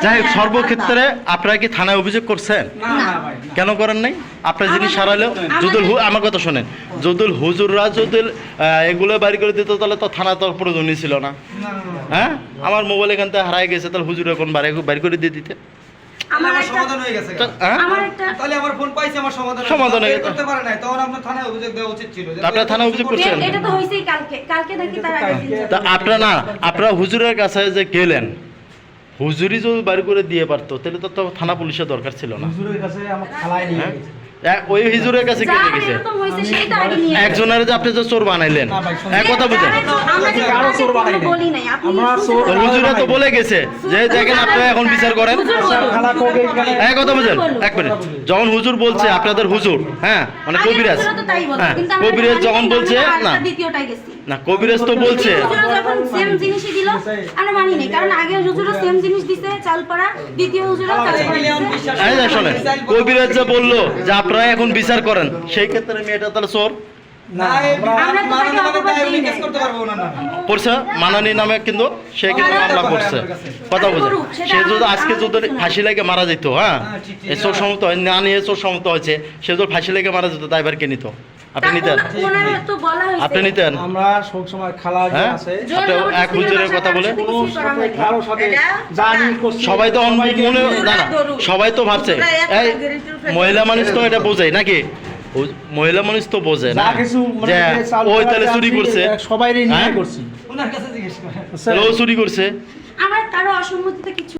যাই হোক, সর্বক্ষেত্রে আপনারা কি থানায় অভিযোগ করছেন? কেন করেন নাই? আপনার জিনিস সারাইলেও যদি আমার কথা শোনেন, যদি হুজুররা যদি এগুলো বাড়ি করে দিত তাহলে তো থানা তো প্রয়োজনই ছিল না। হ্যাঁ, আমার মোবাইল এখান থেকে হারাই গেছে, তাহলে হুজুর এখন বাড়ি করে দিয়ে দিতে সমাধান হয়ে গেছে। তাহলে আমার ফোন পাইছে, আমার সমাধান হয়ে গেছে। করতে পারে নাই, তখন আপনার থানায় অভিযোগ দেওয়া উচিত ছিল। আপনারা থানায় অভিযোগ করছেন? এটা তো হইছেই কালকে নাকি তার আগের দিন। তা আপনারা হুজুরের কাছে যে গেলেন, হুজুরি যদি বাড়ি করে দিয়ে পারতো তাহলে তো থানা পুলিশের দরকার ছিল না। হুজুরের কাছে আমার খালায় নিয়ে গেছে। ওই হুজুরের কাছে কে গেছে? একজনের যে আপনি যে চোর বানাইলেন, এক কথা বুঝেন, হুজুরা তো বলে গেছে যে দেখেন আপনারা এখন বিচার করেন। এক কথা বুঝেন, এক মিনিট, যখন হুজুর বলছে আপনাদের হুজুর, হ্যাঁ মানে কবিরাজ, হ্যাঁ কবিরাজ যখন বলছে না কবিরাজ তো বলছে সেম জিনিসই দিল, আমরা মানি নাই, কারণ আগে হুজুরও সেম জিনিস দিতে চাল পড়া, দ্বিতীয় হুজুরও চাল পড়া দিতে। এই যে শোনেন, কবিরাজ যে বললো যে আপনারা এখন বিচার করেন, সেই ক্ষেত্রে মেয়েটা তাহলে চোর না, করতে পারবো না। পড়ছে মানানি নামে, কিন্তু সে কিন্তু মামলা করছে। কথা বুঝে, সে যদি আজকে যদি ফাঁসি লেগে মারা যেত, হ্যাঁ এই চোর সমত না নিয়ে চোর সমত হয়েছে, সে যদি ফাঁসি লেগে মারা যেত দায়ভার কে নিত? আপনি নিতেন? আপনি নিতেন? আমরা সব সময় খালা যে আছে, আপনি এক হুজুরের কথা বলে কারো সাথে জানি সবাই তো মনে না না, সবাই তো ভাবছে এই মহিলা মানুষ তো এটা বোঝে নাকি, মহিলা মানুষ তো বোঝে না যে ওই তাহলে চুরি করছে, সবাই নিয়ে করছি, ওনার কাছে জিজ্ঞেস করেন, ও চুরি করছে। আমার কারো অসম্মতিতে কিছু